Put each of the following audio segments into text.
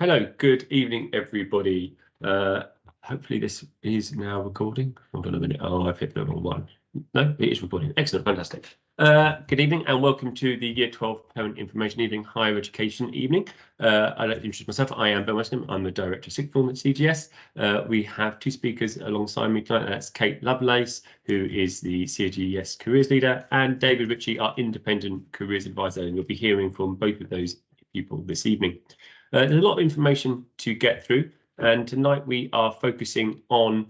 Hello, good evening, everybody. Hopefully this is now recording. Hold on a minute. Oh, I've hit the wrong one. No, it is recording. Excellent, fantastic. Good evening and welcome to the Year 12 Parent Information Evening, Higher Education Evening. I'd like to introduce myself. I am Ben Westham. I'm the Director of Sixth Form at CGS. We have two speakers alongside me tonight. That's Kate Lovelace, who is the CGS Careers Leader, and David Ritchie, our Independent Careers Advisor. And you'll be hearing from both of those people this evening. There's a lot of information to get through, and tonight we are focusing on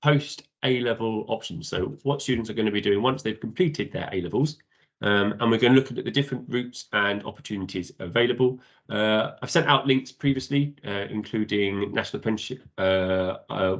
post A-level options. So what students are going to be doing once they've completed their A-levels, and we're going to look at the different routes and opportunities available. I've sent out links previously, including National Apprenticeship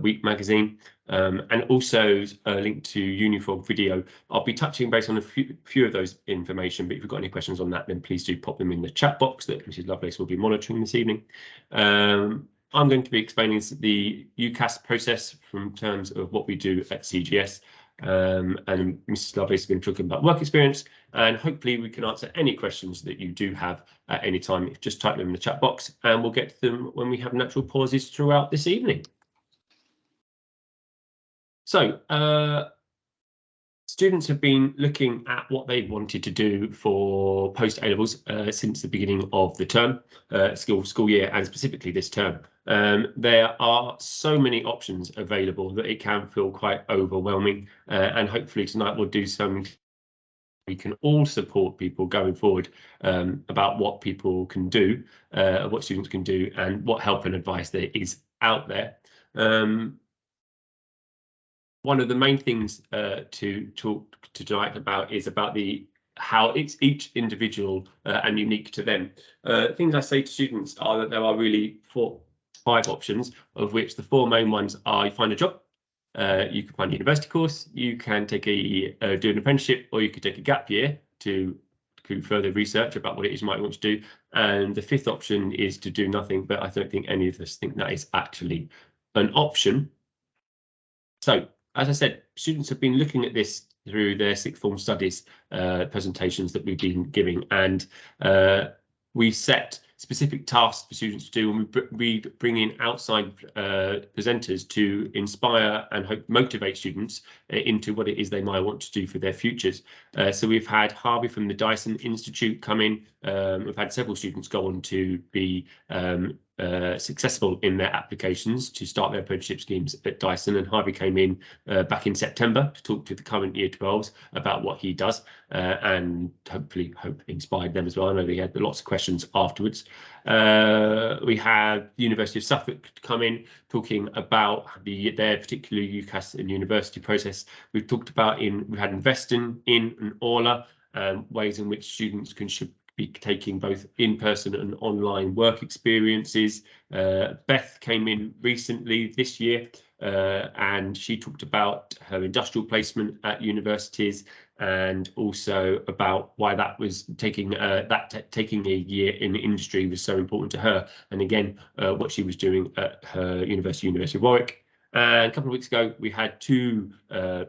Week magazine, and also a link to Unifog video. I'll be touching base on a few of those information, but if you've got any questions on that, then please do pop them in the chat box that Mrs. Lovelace will be monitoring this evening. I'm going to be explaining the UCAS process from terms of what we do at CGS, and Mrs. Lovelace is going to talk about work experience, and hopefully we can answer any questions that you do have at any time. Just type them in the chat box and we'll get to them when we have natural pauses throughout this evening. So students have been looking at what they wanted to do for post A-levels since the beginning of the term, school year, and specifically this term. There are so many options available that it can feel quite overwhelming, and hopefully tonight we'll do some. We can all support people going forward about what people can do, what students can do, and what help and advice there is out there. One of the main things to talk to tonight about is about how it's each individual and unique to them. Things I say to students are that there are really 5 options, of which the 4 main ones are: you find a job, you can find a university course, you can take do an apprenticeship, or you could take a gap year to do further research about what it is you might want to do. And the 5th option is to do nothing, but I don't think any of us think that is actually an option. So, as I said, students have been looking at this through their sixth form studies presentations that we've been giving, and we set specific tasks for students to do, and we bring in outside presenters to inspire and motivate students into what it is they might want to do for their futures. So we've had Harvey from the Dyson Institute come in. We've had several students go on to be successful in their applications to start their apprenticeship schemes at Dyson, and Harvey came in back in September to talk to the current Year 12s about what he does, and hopefully inspired them as well. I know they had lots of questions afterwards. We had the University of Suffolk come in talking about their particular UCAS and university process. We've talked about we've had Investing and Orla, ways in which students should be taking both in-person and online work experiences. Beth came in recently this year, and she talked about her industrial placement at universities, and also about why that was taking a year in industry was so important to her, and again what she was doing at her University of Warwick. And a couple of weeks ago, we had 2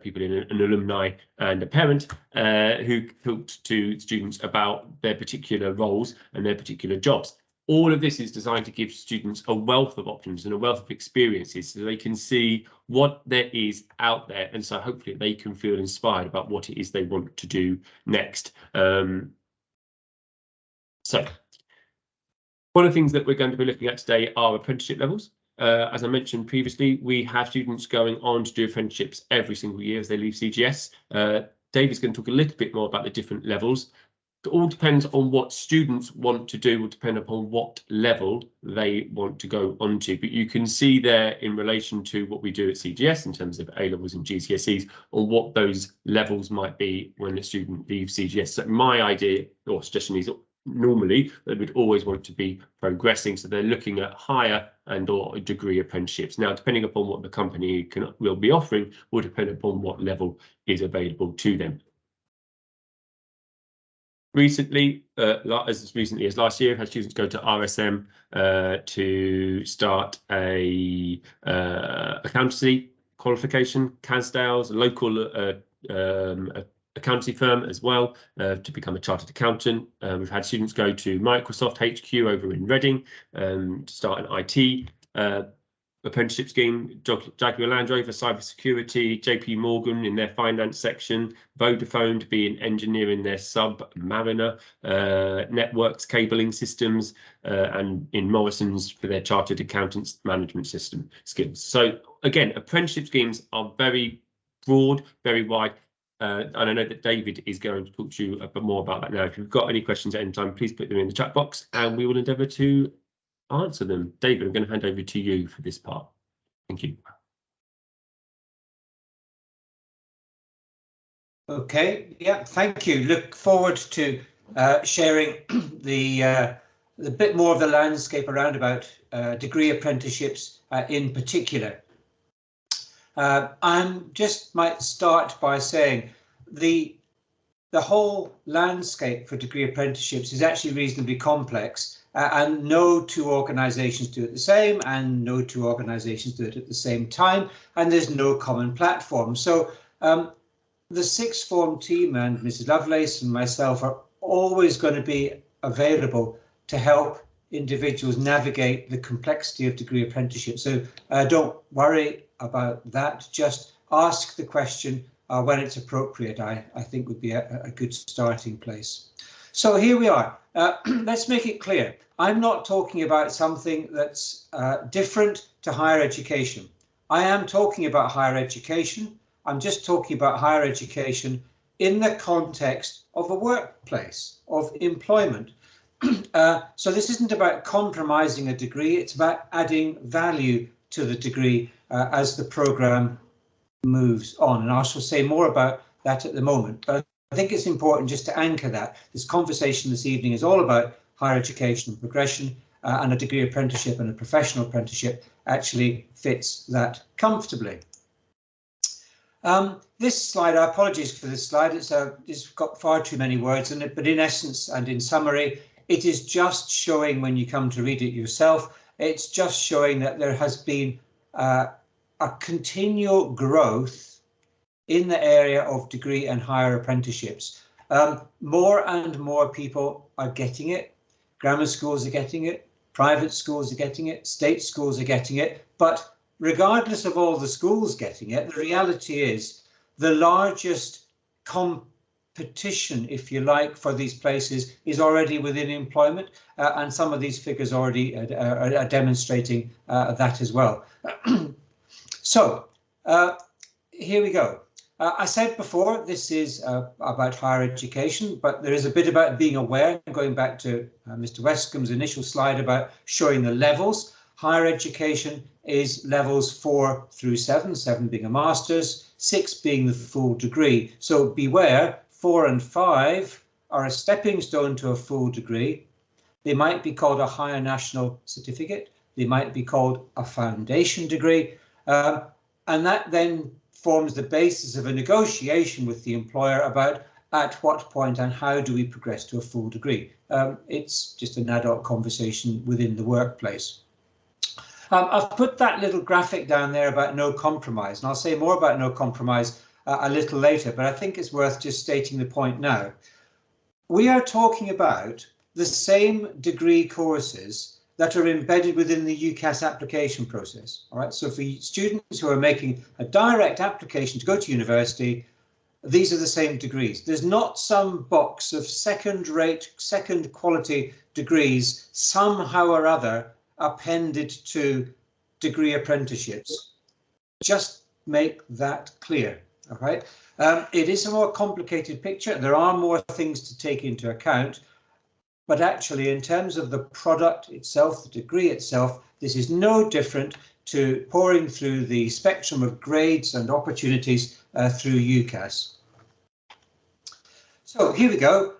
people in, an alumni and a parent, who talked to students about their particular roles and their particular jobs. All of this is designed to give students a wealth of options and a wealth of experiences, so they can see what there is out there, and so hopefully they can feel inspired about what it is they want to do next. So one of the things that we're going to be looking at today are apprenticeship levels. As I mentioned previously, we have students going on to do apprenticeships every single year as they leave CGS. David's going to talk a little bit more about the different levels. It all depends on what students want to do, will depend upon what level they want to go on to. But you can see there in relation to what we do at CGS in terms of A-levels and GCSEs, or what those levels might be when a student leaves CGS. So my idea or suggestion is normally they would always want to be progressing, so they're looking at higher and or degree apprenticeships. Now, depending upon what the company will be offering, will depend upon what level is available to them. Recently, as recently as last year, had students go to RSM to start a accountancy qualification, CASDALS, local accountancy firm as well to become a chartered accountant. We've had students go to Microsoft HQ over in Reading to start an IT apprenticeship scheme, Jaguar Land Rover cybersecurity, JP Morgan in their finance section, Vodafone to be an engineer in their Submariner, Networks cabling systems, and in Morrison's for their chartered accountants management system skills. So again, apprenticeship schemes are very broad, very wide. And I know that David is going to talk to you a bit more about that now. If you've got any questions at any time, please put them in the chat box and we will endeavour to answer them. David, I'm going to hand over to you for this part. Thank you. Okay, yeah, thank you. Look forward to sharing the bit more of the landscape around about degree apprenticeships in particular. I just might start by saying the whole landscape for degree apprenticeships is actually reasonably complex. And no two organisations do it the same, and no two organisations do it at the same time, and there's no common platform. So the sixth form team and Mrs. Lovelace and myself are always going to be available to help individuals navigate the complexity of degree apprenticeship. So don't worry about that. Just ask the question when it's appropriate. I think would be a good starting place. So here we are. Let's make it clear. I'm not talking about something that's different to higher education. I am talking about higher education. I'm just talking about higher education in the context of a workplace, of employment. So this isn't about compromising a degree, it's about adding value to the degree as the programme moves on. And I shall say more about that at the moment. But I think it's important just to anchor that. This conversation this evening is all about higher education and progression, and a degree apprenticeship and a professional apprenticeship actually fits that comfortably. This slide, I apologize for this slide, it's got far too many words in it, but in essence and in summary, it is just showing, when you come to read it yourself, it's just showing that there has been a continual growth in the area of degree and higher apprenticeships. More and more people are getting it. Grammar schools are getting it, private schools are getting it, state schools are getting it, but regardless of all the schools getting it, the reality is the largest competition, if you like, for these places is already within employment, and some of these figures already are demonstrating that as well. So here we go. I said before, this is about higher education, but there is a bit about being aware, going back to Mr. Westcomb's initial slide about showing the levels. Higher education is levels 4 through 7, 7 being a master's, 6 being the full degree. So beware, 4 and 5 are a stepping stone to a full degree. They might be called a higher national certificate. They might be called a foundation degree. And that then forms the basis of a negotiation with the employer about at what point and how do we progress to a full degree. It's just an adult conversation within the workplace. I've put that little graphic down there about no compromise, and I'll say more about no compromise a little later, but I think it's worth just stating the point now. We are talking about the same degree courses that are embedded within the UCAS application process. All right, so for students who are making a direct application to go to university, these are the same degrees. There's not some box of second-rate, second quality degrees somehow or other appended to degree apprenticeships. Just make that clear. All right. It is a more complicated picture. There are more things to take into account. But actually, in terms of the product itself, the degree itself, this is no different to pouring through the spectrum of grades and opportunities through UCAS. So here we go.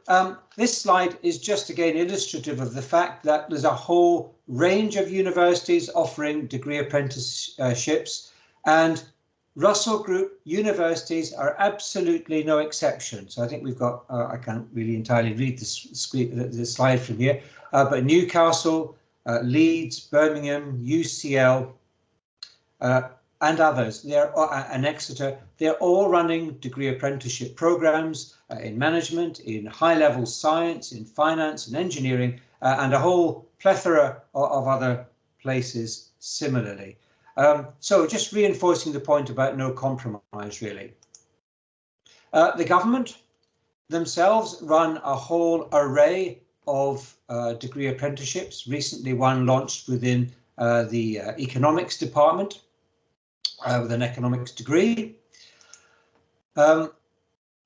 This slide is just again illustrative of the fact that there's a whole range of universities offering degree apprenticeships, and Russell Group universities are absolutely no exception. So I think we've got, I can't really entirely read the slide from here, but Newcastle, Leeds, Birmingham, UCL, and others, and Exeter, they're all running degree apprenticeship programs in management, in high-level science, in finance and engineering, and a whole plethora of other places similarly. So just reinforcing the point about no compromise, really. The government themselves run a whole array of degree apprenticeships. Recently, one launched within the economics department with an economics degree.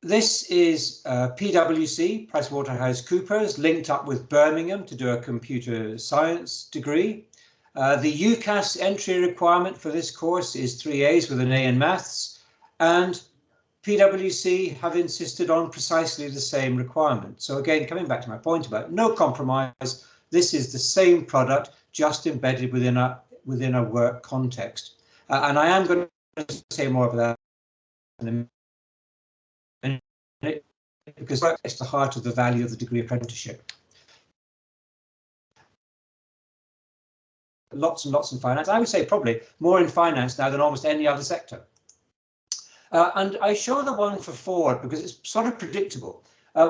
This is PwC, PricewaterhouseCoopers, linked up with Birmingham to do a computer science degree. The UCAS entry requirement for this course is 3 A's with an A in maths, and PwC have insisted on precisely the same requirement. So again, coming back to my point about no compromise, this is the same product, just embedded within a work context. And I am going to say more about that in a minute, because it's the heart of the value of the degree apprenticeship. Lots and lots in finance. I would say probably more in finance now than almost any other sector. And I show the one for Ford because it's sort of predictable.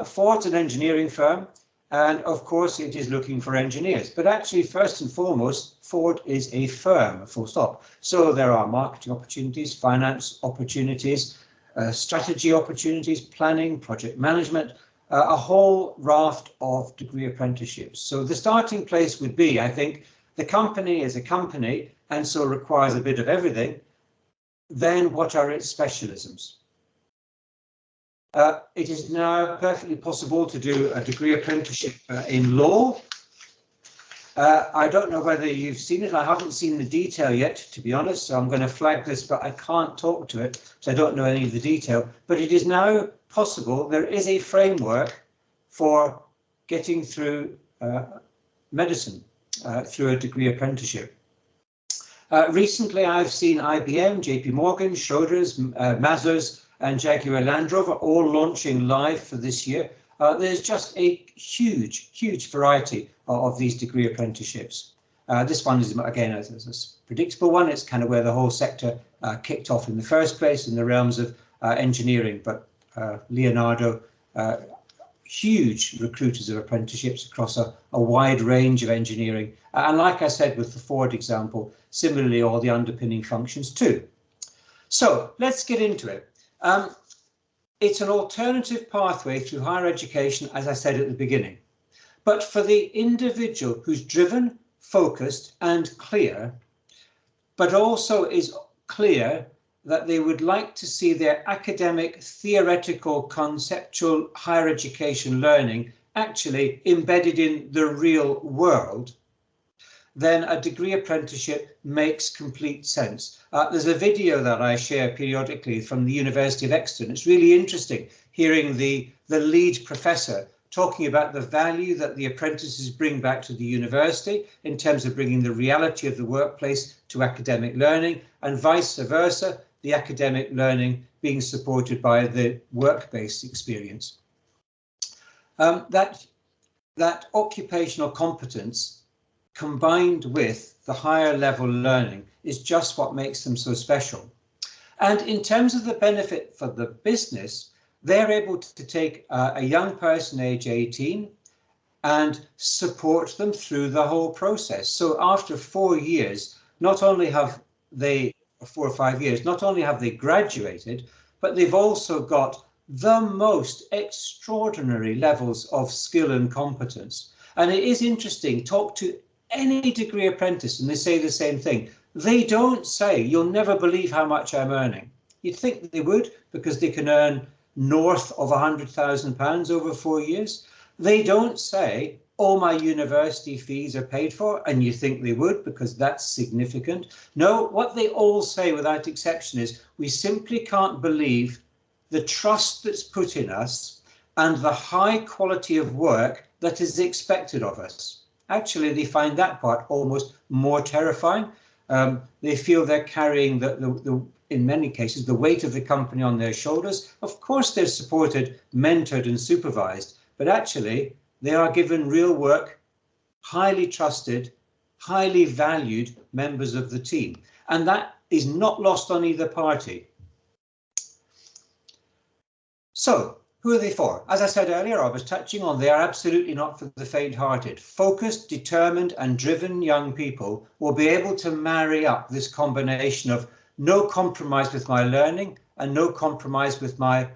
Ford's an engineering firm, and of course it is looking for engineers. But actually, first and foremost, Ford is a firm, full stop. So there are marketing opportunities, finance opportunities, strategy opportunities, planning, project management, a whole raft of degree apprenticeships. So the starting place would be, I think, the company is a company and so requires a bit of everything. Then what are its specialisms? It is now perfectly possible to do a degree apprenticeship in law. I don't know whether you've seen it. I haven't seen the detail yet, to be honest, so I'm going to flag this, but I can't talk to it, so I don't know any of the detail. But it is now possible. There is a framework for getting through medicine through a degree apprenticeship. Recently, I've seen IBM, JP Morgan, Schroders, Mazars, and Jaguar Land Rover all launching live for this year. There's just a huge variety of these degree apprenticeships. This one is, again, a predictable one. It's kind of where the whole sector kicked off in the first place in the realms of engineering. But Leonardo, huge recruiters of apprenticeships across a wide range of engineering. And like I said, with the Ford example, similarly, all the underpinning functions too. So let's get into it. It's an alternative pathway through higher education, as I said at the beginning. But for the individual who's driven, focused and clear, but also is clear that they would like to see their academic, theoretical, conceptual higher education learning actually embedded in the real world, then a degree apprenticeship makes complete sense. There's a video that I share periodically from the University of Exeter. It's really interesting hearing the lead professor talking about the value that the apprentices bring back to the university in terms of bringing the reality of the workplace to academic learning, and vice versa, the academic learning being supported by the work-based experience. That occupational competence combined with the higher level learning is just what makes them so special. And in terms of the benefit for the business, they're able to take a young person age 18 and support them through the whole process. So after 4 years, not only have they 4 or 5 years, not only have they graduated, but they've also got the most extraordinary levels of skill and competence. And it is interesting, talk to any degree apprentice and they say the same thing. They don't say, you'll never believe how much I'm earning. You'd think they would, because they can earn north of £100,000 over 4 years. They don't say, all my university fees are paid for, and you think they would, because that's significant. No, what they all say without exception is, we simply can't believe the trust that's put in us and the high quality of work that is expected of us. Actually, they find that part almost more terrifying. They feel they're carrying in many cases, the weight of the company on their shoulders. Of course, they're supported, mentored and supervised, but actually they are given real work, highly trusted, highly valued members of the team. And that is not lost on either party. So, who are they for? As I said earlier, I was touching on, they are absolutely not for the faint-hearted. Focused, determined and driven young people will be able to marry up this combination of no compromise with my learning and no compromise with my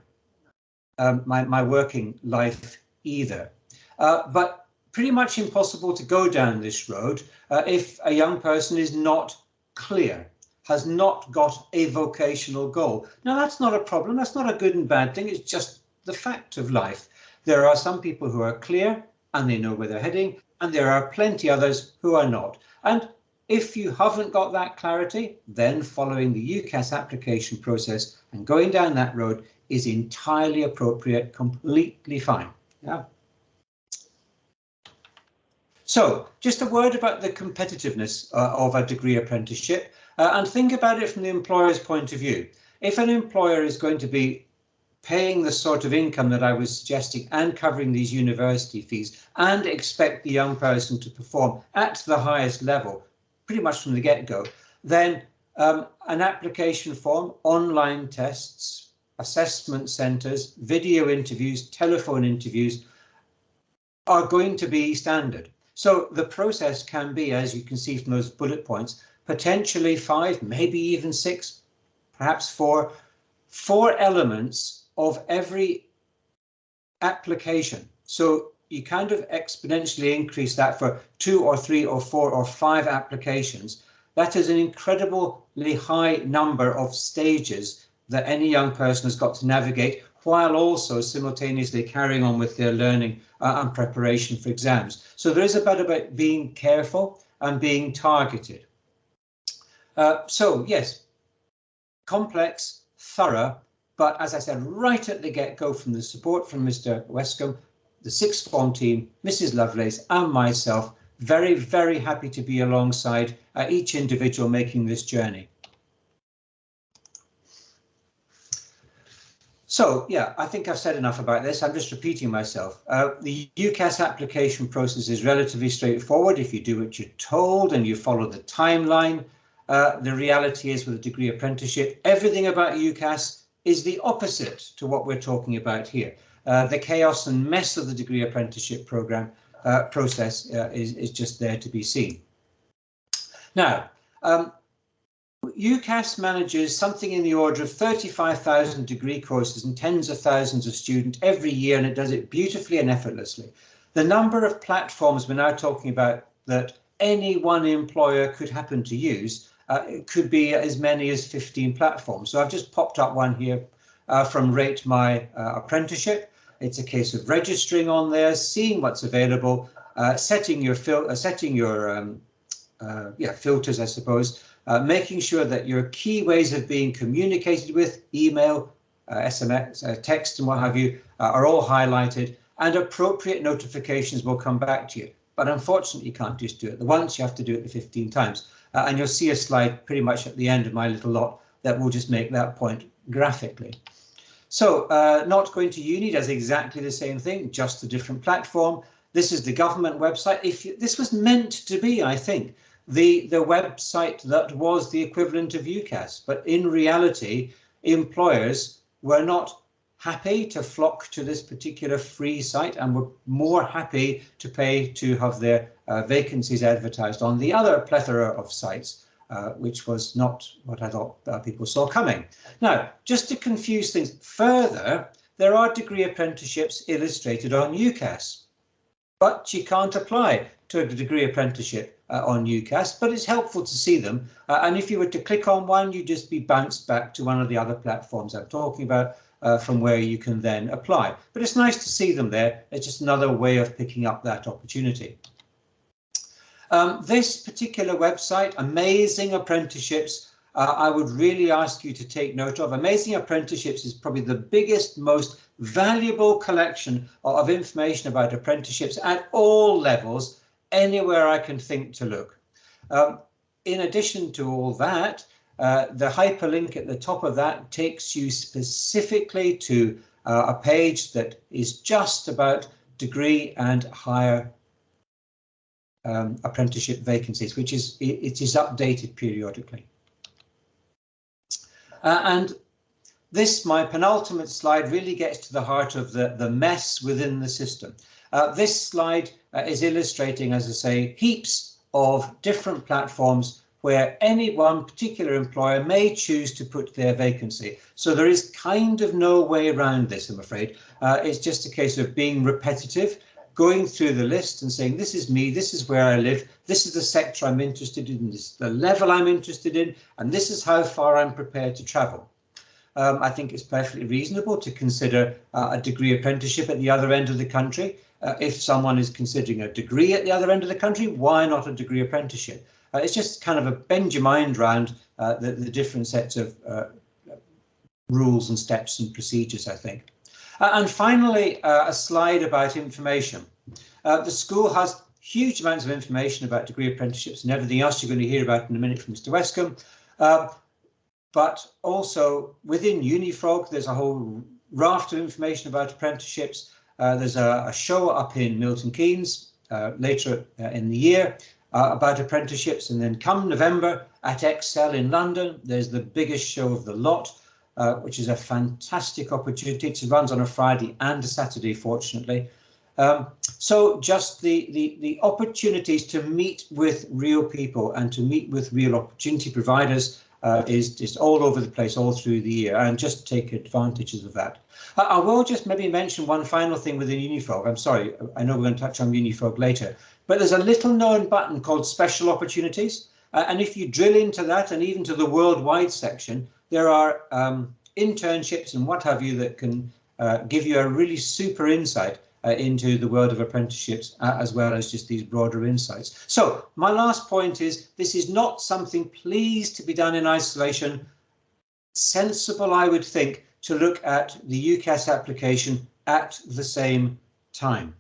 my working life either. But pretty much impossible to go down this road if a young person is not clear, has not got a vocational goal. Now, that's not a problem. That's not a good and bad thing. It's just the fact of life. There are some people who are clear and they know where they're heading, and there are plenty others who are not. And if you haven't got that clarity, then following the UCAS application process and going down that road is entirely appropriate, completely fine. Yeah. So just a word about the competitiveness of a degree apprenticeship, and think about it from the employer's point of view. If an employer is going to be paying the sort of income that I was suggesting and covering these university fees and expect the young person to perform at the highest level, pretty much from the get-go, then an application form, online tests, assessment centres, video interviews, telephone interviews are going to be standard. So the process can be, as you can see from those bullet points, potentially 5, maybe even 6, perhaps 4 elements of every application. So you kind of exponentially increase that for 2 or 3 or 4 or 5 applications. That is an incredibly high number of stages that any young person has got to navigate, while also simultaneously carrying on with their learning and preparation for exams. So there is a bit about being careful and being targeted. So yes, complex, thorough, but as I said, right at the get-go, from the support from Mr. Westcombe, the sixth form team, Mrs. Lovelace and myself, very, very happy to be alongside each individual making this journey. So yeah, I think I've said enough about this. I'm just repeating myself. The UCAS application process is relatively straightforward if you do what you're told and you follow the timeline. The reality is, with a degree apprenticeship, everything about UCAS is the opposite to what we're talking about here. The chaos and mess of the degree apprenticeship program process is just there to be seen. Now, UCAS manages something in the order of 35,000 degree courses and tens of thousands of students every year, and it does it beautifully and effortlessly. The number of platforms we're now talking about that any one employer could happen to use, it could be as many as 15 platforms. So I've just popped up one here from Rate My Apprenticeship. It's a case of registering on there, seeing what's available, setting your filters, I suppose, making sure that your key ways of being communicated with, email, SMS, text and what have you, are all highlighted, and appropriate notifications will come back to you. But unfortunately, you can't just do it the once, you have to do it the 15 times. And you'll see a slide pretty much at the end of my little lot that will just make that point graphically. So Not Going to Uni does exactly the same thing, just a different platform. This is the government website. This was meant to be, I think, the website that was the equivalent of UCAS, but in reality, employers were not happy to flock to this particular free site and were more happy to pay to have their vacancies advertised on the other plethora of sites, which was not what I thought people saw coming. Now, just to confuse things further, there are degree apprenticeships illustrated on UCAS, but you can't apply to a degree apprenticeship on UCAS, but it's helpful to see them. And if you were to click on one, you'd just be bounced back to one of the other platforms I'm talking about, from where you can then apply. But it's nice to see them there. It's just another way of picking up that opportunity. This particular website, Amazing Apprenticeships, I would really ask you to take note of. Amazing Apprenticeships is probably the biggest, most valuable collection of information about apprenticeships at all levels, anywhere I can think to look. In addition to all that, the hyperlink at the top of that takes you specifically to a page that is just about degree and higher apprenticeship vacancies, which is updated periodically. And this, my penultimate slide, really gets to the heart of the mess within the system. This slide is illustrating, as I say, heaps of different platforms where any one particular employer may choose to put their vacancy. So there is kind of no way around this, I'm afraid. It's just a case of being repetitive, going through the list and saying, this is me, this is where I live, this is the sector I'm interested in, this is the level I'm interested in, and this is how far I'm prepared to travel. I think it's perfectly reasonable to consider a degree apprenticeship at the other end of the country. If someone is considering a degree at the other end of the country, why not a degree apprenticeship? It's just kind of a bend your mind round the different sets of rules and steps and procedures, I think. And finally, a slide about information. The school has huge amounts of information about degree apprenticeships and everything else you're going to hear about in a minute from Mr. Westcombe. But also within UniFrog, there's a whole raft of information about apprenticeships. There's a show up in Milton Keynes later in the year about apprenticeships. And then come November at Excel in London, there's the biggest show of the lot, which is a fantastic opportunity. It runs on a Friday and a Saturday, fortunately. So just the opportunities to meet with real people and to meet with real opportunity providers is all over the place all through the year, and just take advantages of that. I will just maybe mention one final thing within UniFrog. I'm sorry, I know we're going to touch on UniFrog later, but there's a little known button called Special Opportunities. And if you drill into that and even to the worldwide section, there are internships and what have you that can give you a really super insight into the world of apprenticeships, as well as just these broader insights. So my last point is, this is not something pleased to be done in isolation. Sensible, I would think, to look at the UCAS application at the same time.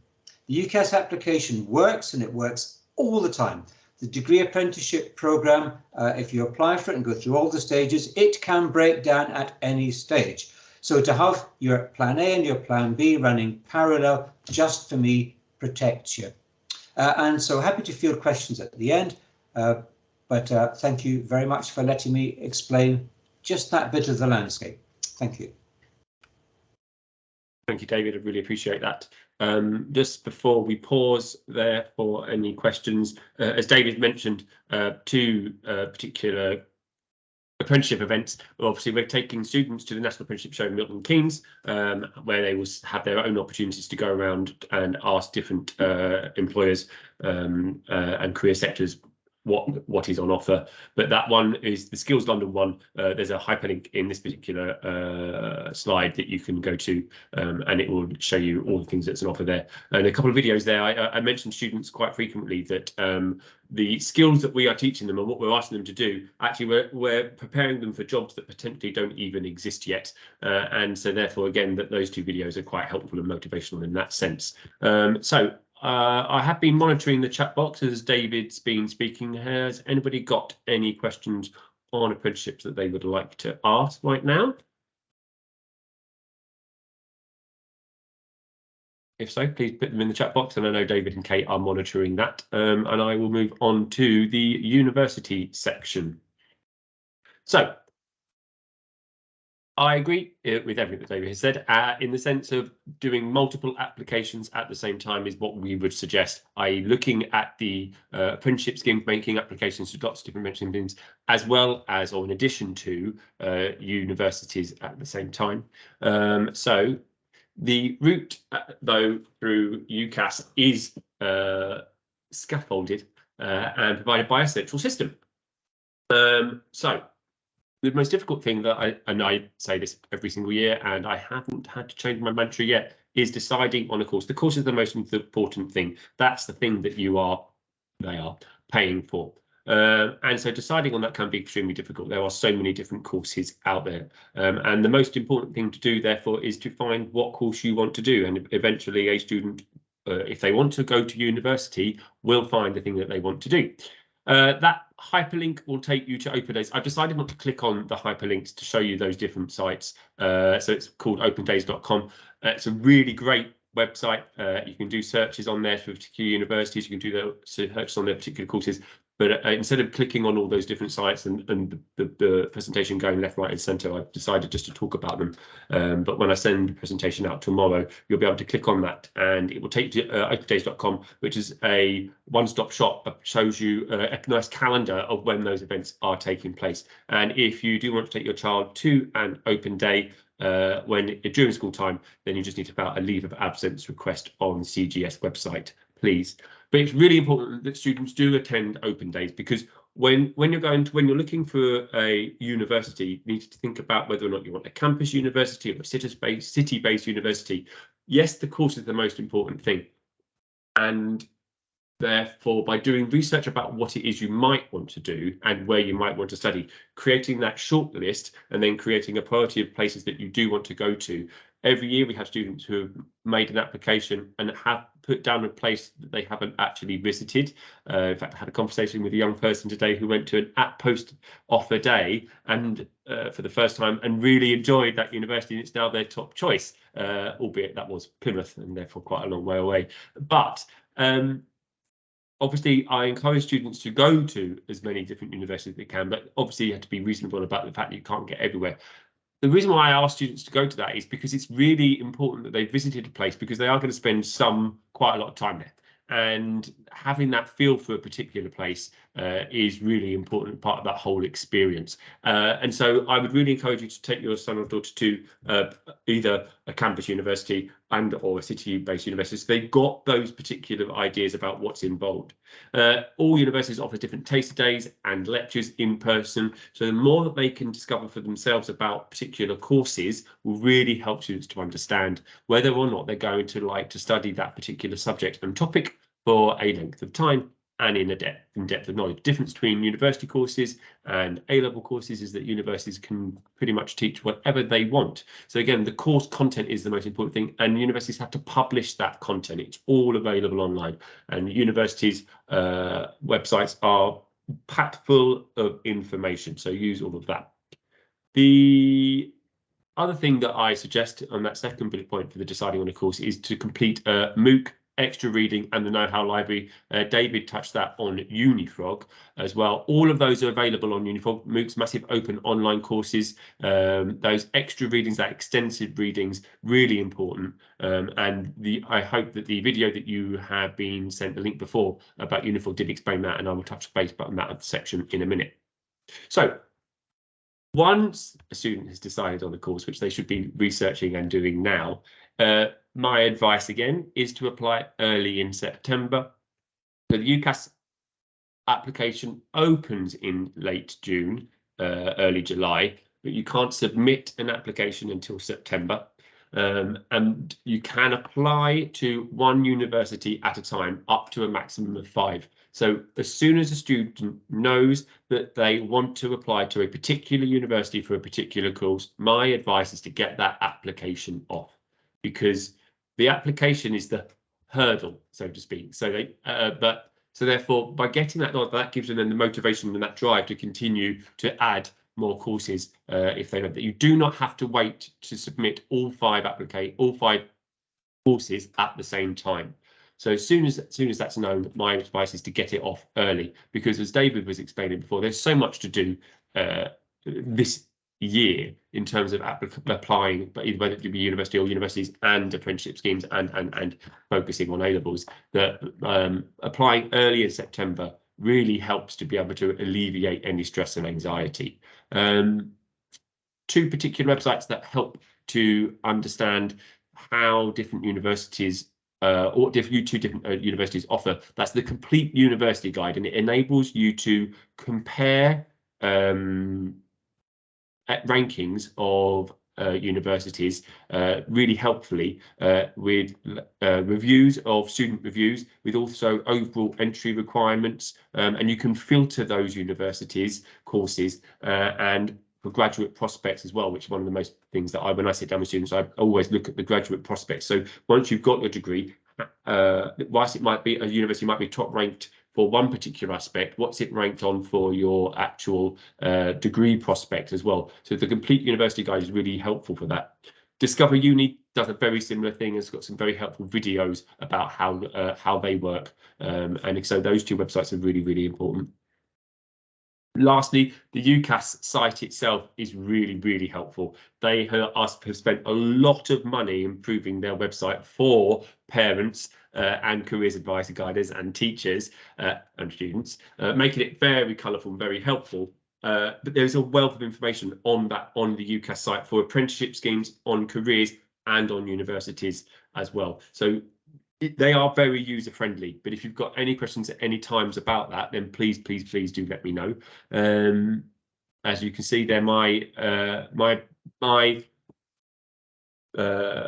The UCAS application works, and it works all the time. The degree apprenticeship programme, if you apply for it and go through all the stages, it can break down at any stage. So to have your plan A and your plan B running parallel, just for me, protects you. And so happy to field questions at the end, but thank you very much for letting me explain just that bit of the landscape. Thank you. Thank you, David. I really appreciate that. Just before we pause there for any questions, as David mentioned, two particular apprenticeship events. Obviously, we're taking students to the National Apprenticeship Show in Milton Keynes, where they will have their own opportunities to go around and ask different employers and career sectors what is on offer. But that one is the Skills London one. There's a hyperlink in this particular slide that you can go to, and it will show you all the things that's on offer there. And a couple of videos there. I mentioned students quite frequently that the skills that we are teaching them and what we're asking them to do, actually we're preparing them for jobs that potentially don't even exist yet. And so therefore, again, that those two videos are quite helpful and motivational in that sense. I have been monitoring the chat box as David's been speaking. Has anybody got any questions on apprenticeships that they would like to ask right now? If so, please put them in the chat box, and I know David and Kate are monitoring that. And I will move on to the university section. So I agree with everything that David has said, in the sense of doing multiple applications at the same time is what we would suggest, i.e. looking at the apprenticeship scheme, making applications to lots of different mentoring things, as well as, or in addition to, universities at the same time. So the route, though, through UCAS is scaffolded and provided by a central system. So the most difficult thing that I say this every single year, and I haven't had to change my mantra yet, is deciding on a course. The course is the most important thing. That's the thing that they are paying for. And so deciding on that can be extremely difficult. There are so many different courses out there. And the most important thing to do, therefore, is to find what course you want to do. And eventually a student, if they want to go to university, will find the thing that they want to do. That hyperlink will take you to Open Days. I've decided not to click on the hyperlinks to show you those different sites. So it's called opendays.com. It's a really great website. You can do searches on there for particular universities. You can do the searches on their particular courses. But instead of clicking on all those different sites and the presentation going left, right, and centre, I've decided just to talk about them. But when I send the presentation out tomorrow, you'll be able to click on that, and it will take you to opendays.com, which is a one-stop shop that shows you a nice calendar of when those events are taking place. And if you do want to take your child to an open day during school time, then you just need to file a leave of absence request on the CGS website, please. But it's really important that students do attend open days, because when you're looking for a university, you need to think about whether or not you want a campus university or a city-based university. Yes, the course is the most important thing, and therefore, by doing research about what it is you might want to do and where you might want to study, creating that short list and then creating a priority of places that you do want to go to. Every year we have students who have made an application and have put down a place that they haven't actually visited. In fact, I had a conversation with a young person today who went to an at-post offer day and for the first time, and really enjoyed that university, and it's now their top choice, albeit that was Plymouth and therefore quite a long way away. But obviously, I encourage students to go to as many different universities as they can, but obviously you have to be reasonable about the fact that you can't get everywhere. The reason why I ask students to go to that is because it's really important that they visited a place, because they are going to spend quite a lot of time there. And having that feel for a particular place is really important part of that whole experience. And so I would really encourage you to take your son or daughter to either a campus university or a city-based university. So they've got those particular ideas about what's involved. All universities offer different taster days and lectures in person. So the more that they can discover for themselves about particular courses will really help students to understand whether or not they're going to like to study that particular subject and topic for a length of time and in depth of knowledge. The difference between university courses and A-level courses is that universities can pretty much teach whatever they want. So again, the course content is the most important thing, and universities have to publish that content. It's all available online, and universities' websites are packed full of information, so use all of that. The other thing that I suggest on that second bullet point for the deciding on a course is to complete a MOOC, extra reading, and the Know-How Library. David touched that on Unifrog as well. All of those are available on Unifrog. MOOCs, massive open online courses. Those extra readings, that extensive readings, really important. And I hope that the video that you have been sent the link before about Unifrog did explain that, and I will touch base on that section in a minute. So once a student has decided on the course, which they should be researching and doing now, my advice again is to apply early in September. So the UCAS application opens in late June, early July, but you can't submit an application until September. And you can apply to one university at a time, up to a maximum of 5. So as soon as a student knows that they want to apply to a particular university for a particular course, my advice is to get that application off, because the application is the hurdle, so to speak. So therefore, by getting that gives them then the motivation and that drive to continue to add more courses if they know that you do not have to wait to submit all 5 courses at the same time. So as soon as that's known, my advice is to get it off early, because as David was explaining before, there's so much to do this year in terms of applying, but whether it be university or universities and apprenticeship schemes and focusing on A-levels, that applying early in September really helps to be able to alleviate any stress and anxiety. 2 particular websites that help to understand how different universities or 2 different universities offer. That's the Complete University Guide, and it enables you to compare rankings of universities really helpfully with reviews of student reviews, with also overall entry requirements, and you can filter those universities courses and for graduate prospects as well, which is one of the most things that when I sit down with students, I always look at the graduate prospects. So once you've got your degree, whilst it might be a university might be top ranked for one particular aspect, what's it ranked on for your actual degree prospect as well? So the Complete University Guide is really helpful for that. Discover Uni does a very similar thing. It's got some very helpful videos about how they work, and so those 2 websites are really, really important. Lastly, the UCAS site itself is really helpful. They have spent a lot of money improving their website for parents and careers advisor guiders and teachers and students, making it very colourful and very helpful. But there's a wealth of information on the UCAS site for apprenticeship schemes, on careers and on universities as well. So they are very user friendly, but if you've got any questions at any times about that, then please do let me know. As you can see there, my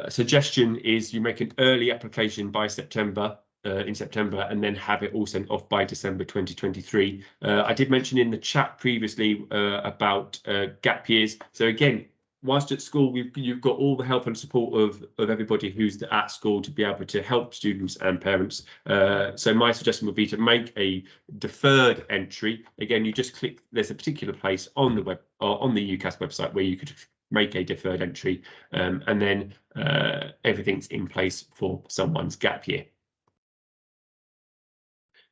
suggestion is you make an early application by September, in September, and then have it all sent off by December 2023. I did mention in the chat previously about gap years. So again, whilst at school, you've got all the help and support of everybody who's at school to be able to help students and parents. So my suggestion would be to make a deferred entry. Again, you just click, there's a particular place on the web or on the UCAS website where you could make a deferred entry, and then everything's in place for someone's gap year.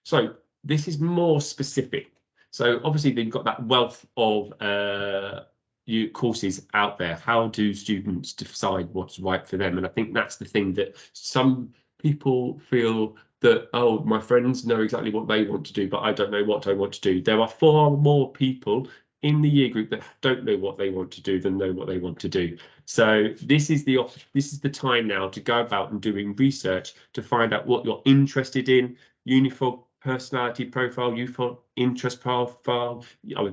So this is more specific. So obviously they've got that wealth of courses out there. How do students decide what's right for them? And I think that's the thing that some people feel that, oh, my friends know exactly what they want to do, but I don't know what I want to do. There are far more people in the year group that don't know what they want to do than know what they want to do. So this is the time now to go about and doing research to find out what you're interested in, uniform personality profile, youthful interest profile.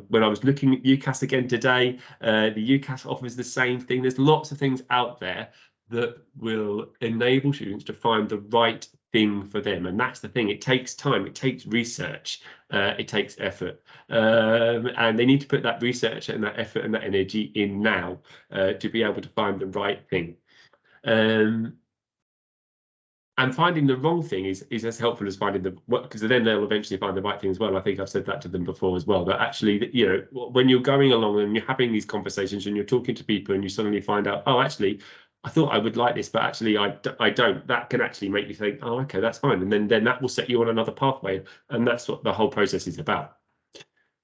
When I was looking at UCAS again today, the UCAS offers the same thing. There's lots of things out there that will enable students to find the right thing for them, and that's the thing. It takes time, it takes research, it takes effort, and they need to put that research and that effort and that energy in now to be able to find the right thing. And finding the wrong thing is as helpful as finding the, because then they'll eventually find the right thing as well. I think I've said that to them before as well. But actually, you know, when you're going along and you're having these conversations and you're talking to people and you suddenly find out, oh, actually, I thought I would like this, but actually I don't. That can actually make you think, oh, okay, that's fine. And then that will set you on another pathway. And that's what the whole process is about.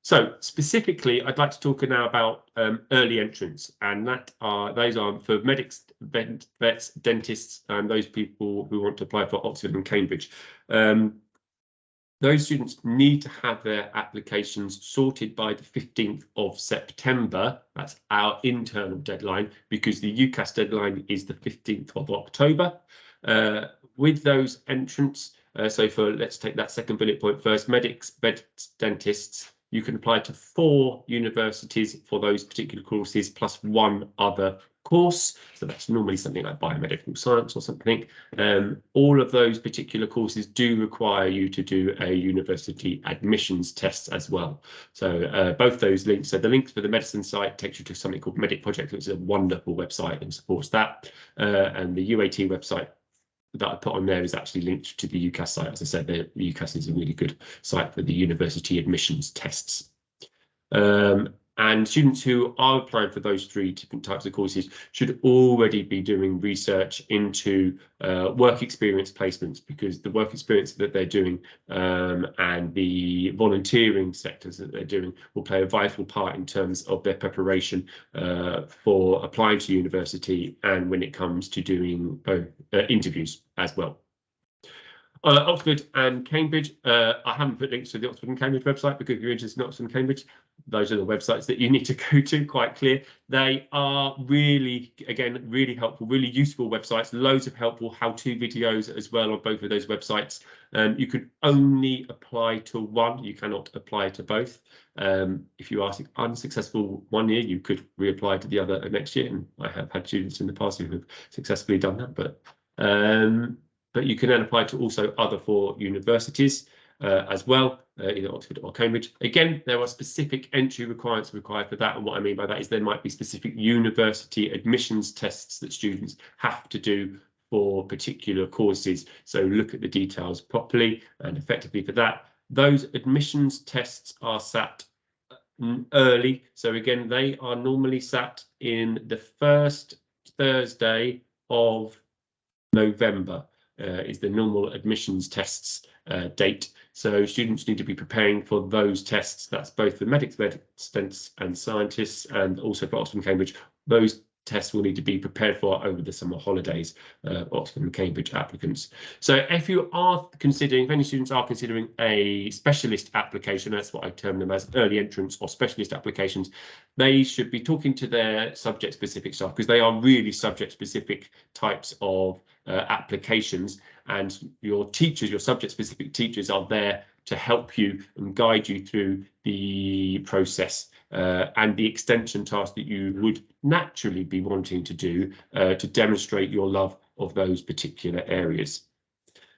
So specifically, I'd like to talk now about early entrants, and those are for medics, vets, dentists, and those people who want to apply for Oxford and Cambridge. Those students need to have their applications sorted by the 15th of September. That's our internal deadline, because the UCAS deadline is the 15th of October. With those entrants, so for, let's take that second bullet point first, medics, vets, dentists, you can apply to 4 universities for those particular courses plus 1 other course. So that's normally something like biomedical science or something. All of those particular courses do require you to do a university admissions test as well. So both those links, so the links for the medicine site takes you to something called Medic Project, which is a wonderful website and supports that. And the UAT website that I put on there is actually linked to the UCAS site. As I said, the UCAS is a really good site for the university admissions tests. And students who are applying for those 3 different types of courses should already be doing research into work experience placements, because the work experience that they're doing and the volunteering sectors that they're doing will play a vital part in terms of their preparation for applying to university and when it comes to doing interviews as well. Oxford and Cambridge, I haven't put links to the Oxford and Cambridge website because if you're interested in Oxford and Cambridge, those are the websites that you need to go to, quite clear. They are really, again, really helpful, really useful websites, loads of helpful how-to videos as well on both of those websites. You can only apply to one, you cannot apply to both. If you are unsuccessful one year, you could reapply to the other next year, and I have had students in the past who have successfully done that, but you can then apply to also other 4 universities as well, either Oxford or Cambridge. Again, there are specific entry requirements required for that, and what I mean by that is there might be specific university admissions tests that students have to do for particular courses. So look at the details properly and effectively for that. Those admissions tests are sat early. So again, they are normally sat in the first Thursday of November. is the normal admissions tests date. So students need to be preparing for those tests. That's both for medics, students and scientists, and also for Oxford and Cambridge. Those tests will need to be prepared for over the summer holidays, Oxford and Cambridge applicants. So if you are considering, if any students are considering a specialist application, that's what I term them as, early entrance or specialist applications, they should be talking to their subject specific staff, because they are really subject specific types of applications, and your teachers, your subject specific teachers, are there to help you and guide you through the process and the extension task that you would naturally be wanting to do to demonstrate your love of those particular areas.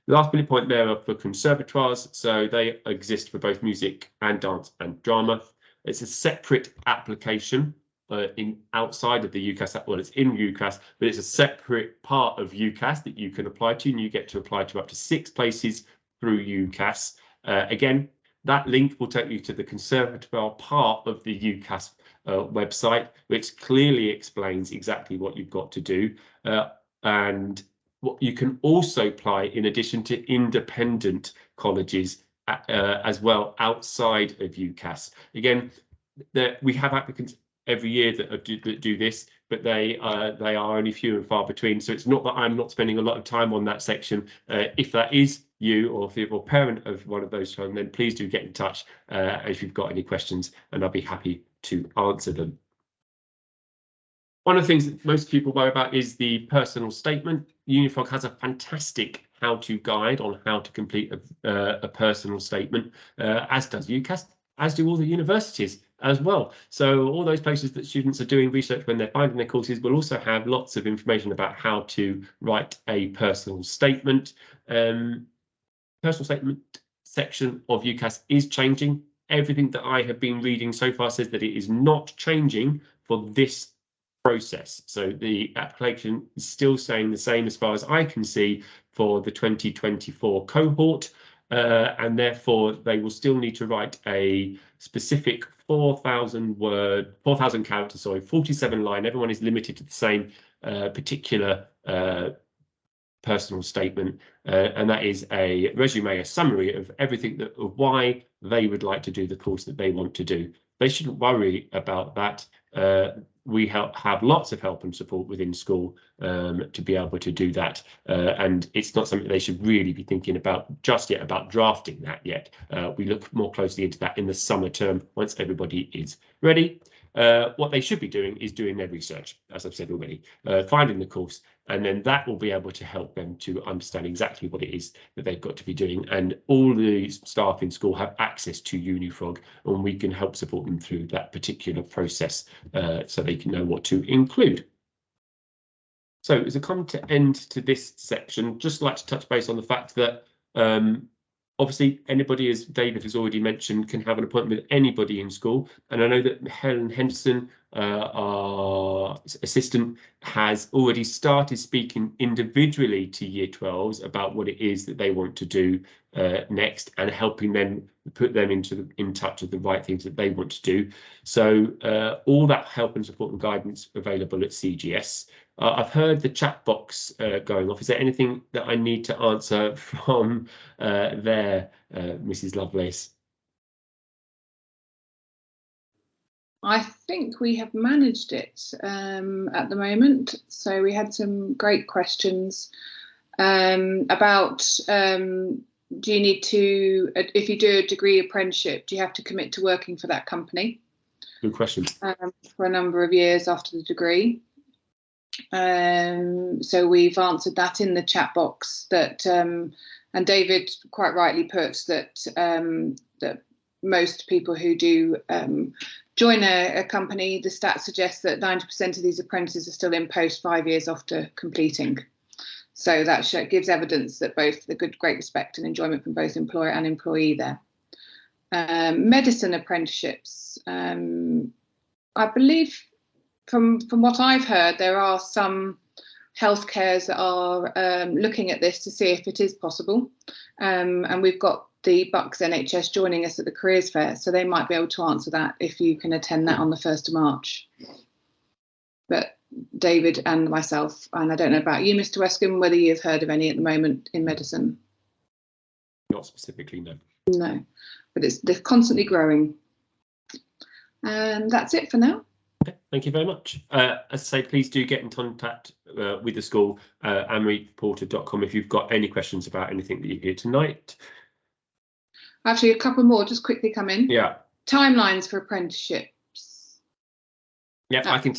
The last bullet point there are for conservatoires, so they exist for both music and dance and drama. It's a separate application outside of the UCAS, well, it's in UCAS, but it's a separate part of UCAS that you can apply to, and you get to apply to up to 6 places through UCAS. Again, that link will take you to the conservatoire part of the UCAS website, which clearly explains exactly what you've got to do. And what you can also apply in addition to independent colleges as well outside of UCAS. Again, we have applicants every year that do this, but they are only few and far between. So it's not that I'm not spending a lot of time on that section. If that is you, or if you're a parent of one of those children, then please do get in touch if you've got any questions, and I'll be happy to answer them. One of the things that most people worry about is the personal statement. Unifrog has a fantastic how-to guide on how to complete a personal statement, as does UCAS, as do all the universities as well. So all those places that students are doing research when they're finding their courses will also have lots of information about how to write a personal statement. Personal statement section of UCAS is changing. Everything that I have been reading so far says that it is not changing for this process. So the application is still staying the same as far as I can see for the 2024 cohort. And therefore they will still need to write a specific 4,000 characters, sorry, 47 line. Everyone is limited to the same particular personal statement, and that is a resume, a summary of everything of why they would like to do the course that they want to do. They shouldn't worry about that. We have lots of help and support within school to be able to do that, and it's not something they should really be thinking about just yet, about drafting that yet. We look more closely into that in the summer term once everybody is ready. What they should be doing is doing their research, as I've said already, finding the course, and then that will be able to help them to understand exactly what it is that they've got to be doing. And all the staff in school have access to Unifrog, and we can help support them through that particular process so they can know what to include. So as a come to end to this section, just like to touch base on the fact that obviously, anybody, as David has already mentioned, can have an appointment with anybody in school. And I know that Helen Henderson, our assistant, has already started speaking individually to Year 12s about what it is that they want to do next, and helping them put them in touch with the right things that they want to do. So all that help and support and guidance available at CGS. I've heard the chat box going off. Is there anything that I need to answer from there, Mrs. Lovelace? I think we have managed it at the moment. So we had some great questions about do you need to, if you do a degree apprenticeship, do you have to commit to working for that company? Good question. For a number of years after the degree. So we've answered that in the chat box, that and David quite rightly puts that that most people who do join a company, the stats suggest that 90% of these apprentices are still in post 5 years after completing. So that gives evidence that both the great respect and enjoyment from both employer and employee there. Medicine apprenticeships, I believe from what I've heard, there are some healthcares that are looking at this to see if it is possible, and we've got the Bucks NHS joining us at the careers fair, so they might be able to answer that if you can attend that on the 1st of March. But David and myself. And I don't know about you, Mr. Wescombe, whether you've heard of any at the moment in medicine. Not specifically, no. No, but they're constantly growing. And that's it for now. Okay, thank you very much. As I say, please do get in contact with the school, annmarieporter.com, if you've got any questions about anything that you hear tonight. Actually, a couple more just quickly come in. Yeah. Timelines for apprenticeships. Yeah, I can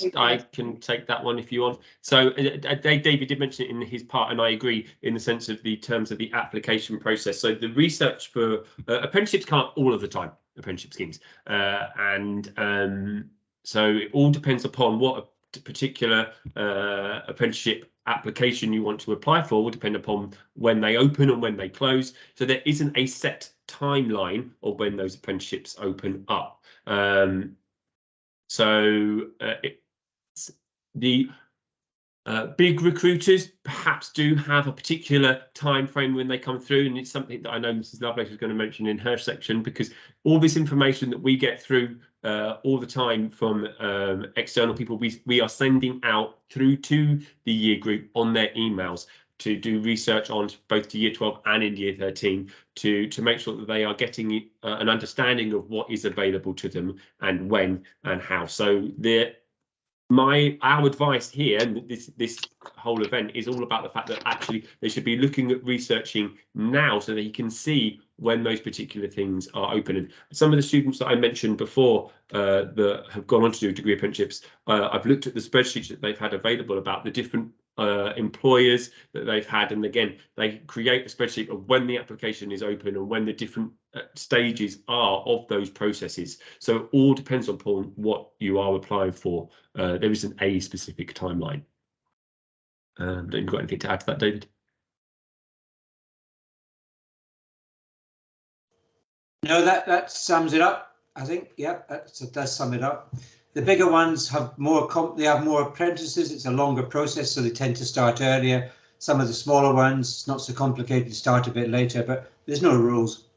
take that one if you want. So David did mention it in his part, and I agree in the sense of the terms of the application process. So the research for apprenticeships come up all of the time, apprenticeship schemes, so it all depends upon what a particular apprenticeship application you want to apply for will depend upon when they open and when they close. So there isn't a set timeline of when those apprenticeships open up. The big recruiters perhaps do have a particular time frame when they come through, and it's something that I know Mrs. Lovelace was going to mention in her section, because all this information that we get through all the time from external people, we are sending out through to the year group on their emails to do research on both to year 12 and in year 13 to make sure that they are getting an understanding of what is available to them and when and how. So our advice here, and this whole event is all about the fact that actually they should be looking at researching now so that you can see when those particular things are open. And some of the students that I mentioned before that have gone on to do degree apprenticeships, I've looked at the spreadsheets that they've had available about the different employers that they've had, and again they create a spreadsheet of when the application is open and when the different stages are of those processes. So it all depends upon what you are applying for. There isn't a specific timeline. Don't you got anything to add to that, David? No, that sums it up, I think. Yeah, that does sum it up. The bigger ones have more apprentices. It's a longer process, so they tend to start earlier. Some of the smaller ones, it's not so complicated, start a bit later, but there's no rules.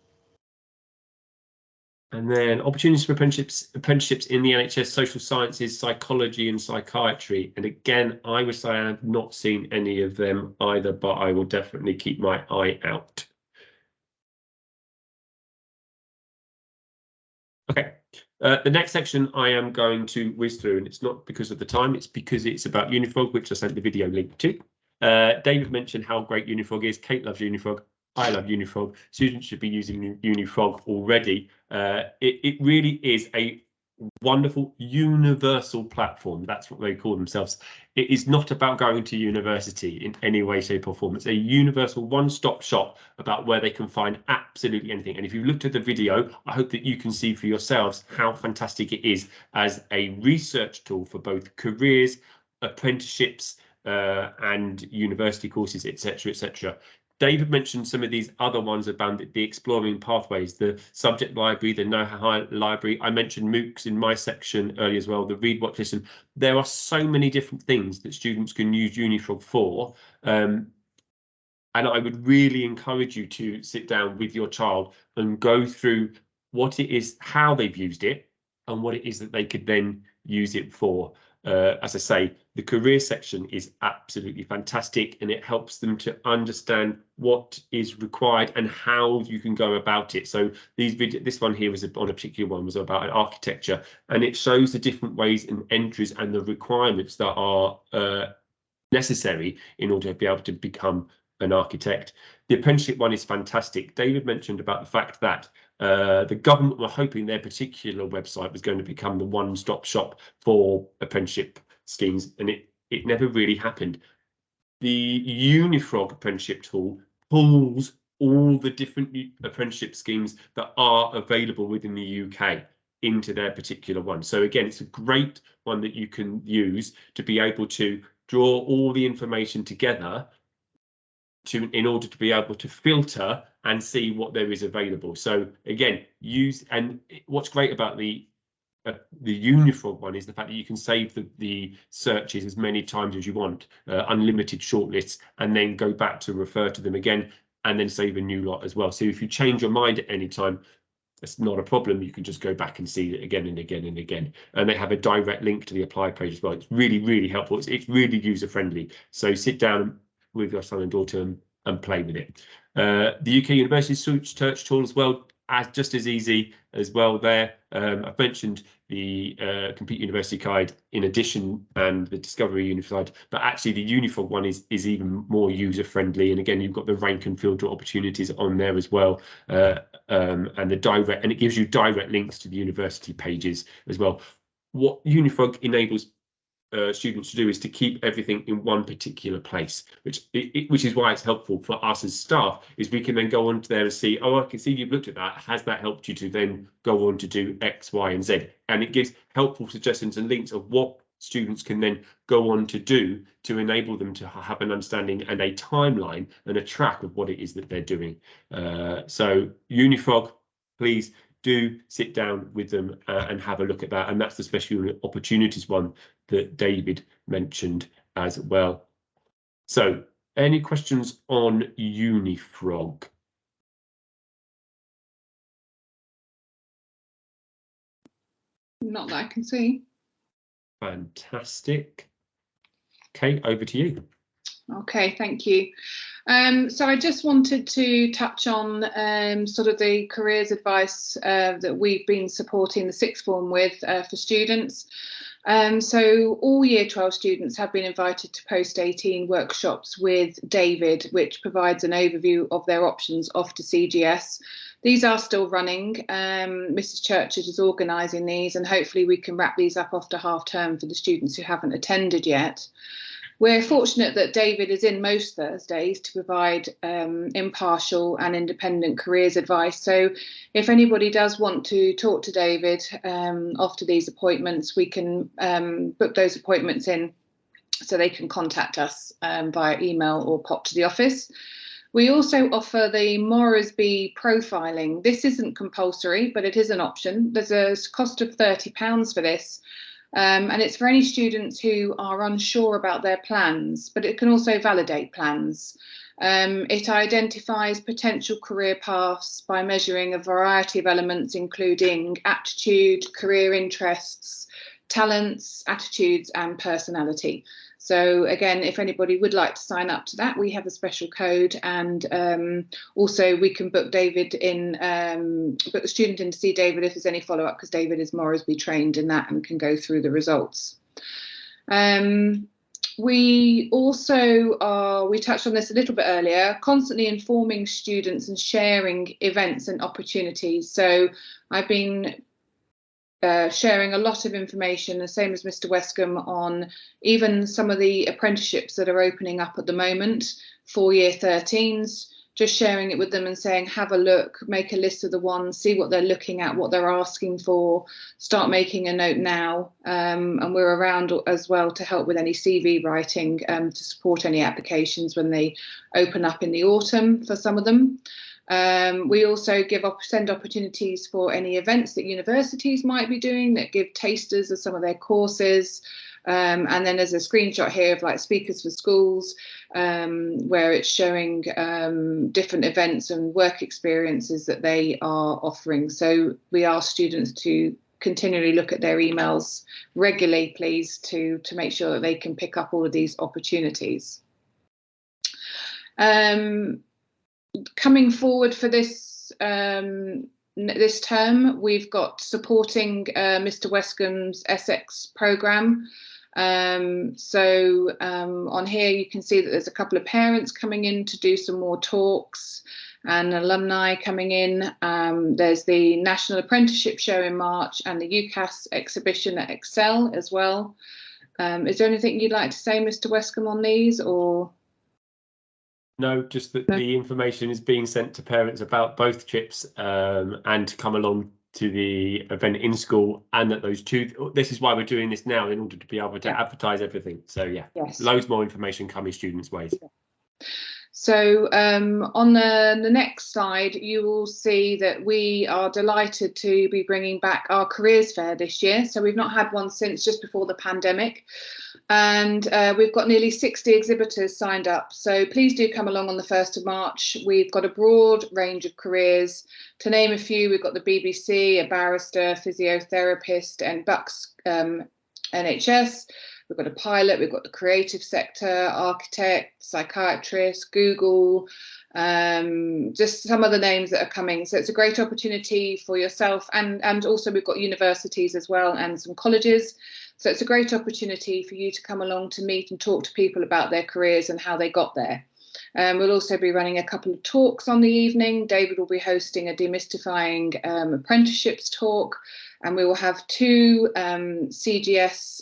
And then opportunities for apprenticeships in the NHS, social sciences, psychology and psychiatry. And again, I would say I have not seen any of them either, but I will definitely keep my eye out. Okay. The next section I am going to whiz through, and it's not because of the time, it's because it's about Unifrog, which I sent the video link to. David mentioned how great Unifrog is. Kate loves Unifrog. I love Unifrog. Students should be using Unifrog already. It really is a wonderful universal platform. That's what they call themselves. It is not about going to university in any way, shape or form. It's a universal one-stop shop about where they can find absolutely anything. And if you've looked at the video, I hope that you can see for yourselves how fantastic it is as a research tool for both careers, apprenticeships, and university courses, etc., etc. David mentioned some of these other ones about the exploring pathways, the subject library, the know-how library. I mentioned MOOCs in my section earlier as well, the read, watch, listen. There are so many different things that students can use Unifrog for. And I would really encourage you to sit down with your child and go through what it is, how they've used it, and what it is that they could then use it for. As I say, the career section is absolutely fantastic, and it helps them to understand what is required and how you can go about it. So this one here was on a particular one was about an architecture, and it shows the different ways and entries and the requirements that are necessary in order to be able to become an architect. The apprenticeship one is fantastic. David mentioned about the fact that the government were hoping their particular website was going to become the one-stop shop for apprenticeship schemes, and it never really happened. The Unifrog apprenticeship tool pulls all the different apprenticeship schemes that are available within the UK into their particular one. So again, it's a great one that you can use to be able to draw all the information together in order to be able to filter and see what there is available. So again, and what's great about the Unifrog one is the fact that you can save the searches as many times as you want, unlimited shortlists, and then go back to refer to them again and then save a new lot as well. So if you change your mind at any time, it's not a problem. You can just go back and see it again and again and again. And they have a direct link to the apply page as well. It's really, really helpful. It's really user friendly. So sit down with your son and daughter and play with it. The UK University Search tool as well, just as easy as well there. I've mentioned the Complete University Guide in addition, and the Discovery Unified, but actually the Unifrog one is even more user friendly. And again, you've got the rank and filter opportunities on there as well, and it gives you direct links to the university pages as well. What Unifrog enables students to do is to keep everything in one particular place, which is why it's helpful for us as staff, is we can then go on to there and see, oh, I can see you've looked at that. Has that helped you to then go on to do X, Y, and Z? And it gives helpful suggestions and links of what students can then go on to do to enable them to have an understanding and a timeline and a track of what it is that they're doing. So Unifrog, please do sit down with them and have a look at that. And that's the special opportunities one that David mentioned as well. So any questions on Unifrog? Not that I can see. Fantastic. Kate, over to you. Okay, thank you. So I just wanted to touch on sort of the careers advice that we've been supporting the sixth form with for students. So all Year 12 students have been invited to post-18 workshops with David, which provides an overview of their options off to CGS. These are still running. Mrs. Churchard is organising these, and hopefully we can wrap these up after half term for the students who haven't attended yet. We're fortunate that David is in most Thursdays to provide impartial and independent careers advice. So if anybody does want to talk to David after these appointments, we can book those appointments in so they can contact us via email or pop to the office. We also offer the Moresby profiling. This isn't compulsory, but it is an option. There's a cost of £30 for this. And it's for any students who are unsure about their plans, but it can also validate plans. It identifies potential career paths by measuring a variety of elements, including aptitude, career interests, talents, attitudes, and personality. So again, if anybody would like to sign up to that, we have a special code, and also we can book David in, book the student in to see David if there's any follow-up, because David is Moresby trained in that and can go through the results. We also are, we touched on this a little bit earlier, constantly informing students and sharing events and opportunities. So I've been sharing a lot of information, the same as Mr. Westcombe, on even some of the apprenticeships that are opening up at the moment for Year 13s, just sharing it with them and saying, have a look, make a list of the ones, see what they're looking at, what they're asking for, start making a note now. And we're around as well to help with any CV writing to support any applications when they open up in the autumn for some of them. We also send opportunities for any events that universities might be doing that give tasters of some of their courses. And then there's a screenshot here of like Speakers for Schools, where it's showing different events and work experiences that they are offering. So we ask students to continually look at their emails regularly, please, to make sure that they can pick up all of these opportunities. Coming forward for this this term, we've got supporting Mr. Westcombe's Essex programme. So on here you can see that there's a couple of parents coming in to do some more talks and alumni coming in. There's the National Apprenticeship Show in March and the UCAS exhibition at Excel as well. Is there anything you'd like to say, Mr. Westcombe, on these, or? No, just that the information is being sent to parents about both trips and to come along to the event in school, and that those two, this is why we're doing this now, in order to be able to advertise everything. So yeah, yes, loads more information coming students' ways. So on the next slide, you will see that we are delighted to be bringing back our careers fair this year. So we've not had one since just before the pandemic. And we've got nearly 60 exhibitors signed up. So please do come along on the 1st of March. We've got a broad range of careers. To name a few, we've got the BBC, a barrister, physiotherapist, and Bucks NHS. We've got a pilot, we've got the creative sector, architect, psychiatrist, Google, just some of the names that are coming. So it's a great opportunity for yourself, and also we've got universities as well and some colleges. So it's a great opportunity for you to come along to meet and talk to people about their careers and how they got there. We'll also be running a couple of talks on the evening. David will be hosting a demystifying apprenticeships talk, and we will have 2 CGS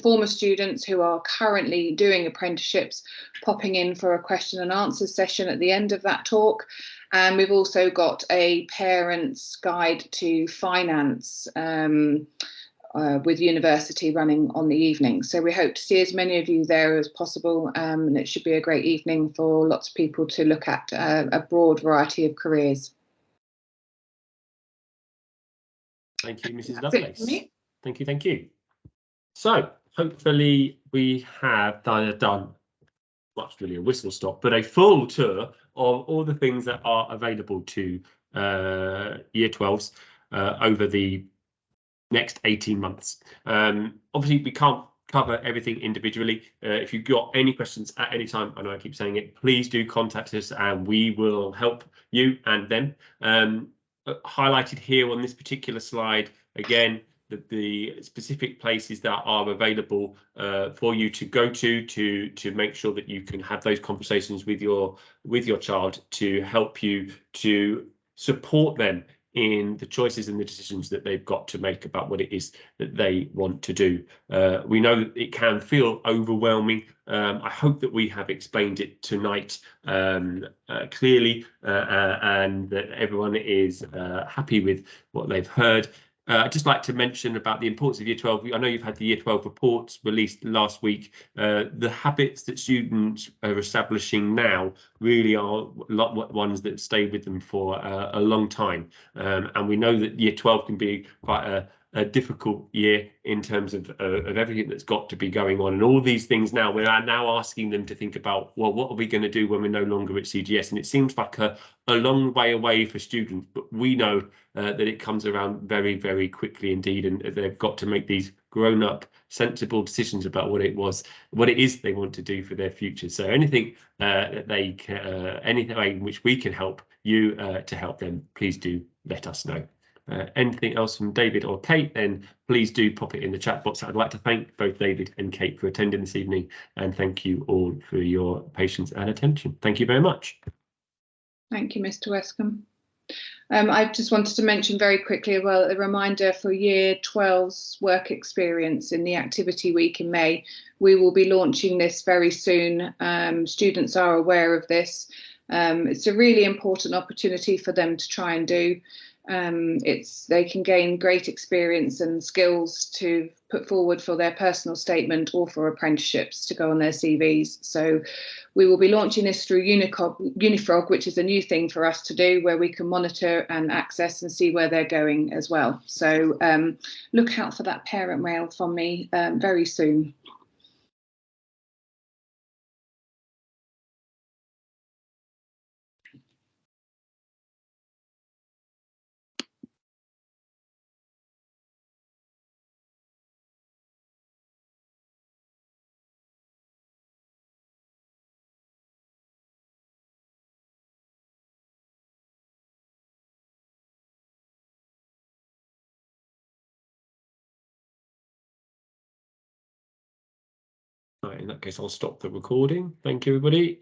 former students who are currently doing apprenticeships popping in for a question and answer session at the end of that talk. And we've also got a parent's guide to finance with university running on the evening. So we hope to see as many of you there as possible, and it should be a great evening for lots of people to look at a broad variety of careers. Thank you, Mrs. That's it Lovelace. from me. Thank you, thank you. So hopefully we have done well, it's really a whistle stop, but a full tour of all the things that are available to Year 12s over the next 18 months. Obviously, we can't cover everything individually. If you've got any questions at any time, I know I keep saying it, please do contact us and we will help you and them. Highlighted here on this particular slide, again, the specific places that are available for you to go to make sure that you can have those conversations with your child to help you to support them in the choices and the decisions that they've got to make about what it is that they want to do. We know that it can feel overwhelming. I hope that we have explained it tonight clearly and that everyone is happy with what they've heard. I'd just like to mention about the importance of Year 12. I know you've had the Year 12 reports released last week. The habits that students are establishing now really are ones that stay with them for a long time. And we know that Year 12 can be quite a difficult year in terms of everything that's got to be going on and all these things. Now we're now asking them to think about, well, what are we going to do when we're no longer at CGS? And it seems like a long way away for students, but we know that it comes around very, very quickly indeed, and they've got to make these grown-up, sensible decisions about what it is they want to do for their future. So anything that they can, anything in which we can help you to help them, please do let us know. Anything else from David or Kate, then please do pop it in the chat box. I'd like to thank both David and Kate for attending this evening, and thank you all for your patience and attention. Thank you very much. Thank you, Mr. Westcombe. I just wanted to mention very quickly as well, a reminder for Year 12's work experience in the activity week in May. We will be launching this very soon. Students are aware of this. It's a really important opportunity for them to try and do. They can gain great experience and skills to put forward for their personal statement or for apprenticeships to go on their CVs. So we will be launching this through Unifrog, which is a new thing for us to do, where we can monitor and access and see where they're going as well. So look out for that parent mail from me very soon. Right, in that case, I'll stop the recording. Thank you, everybody.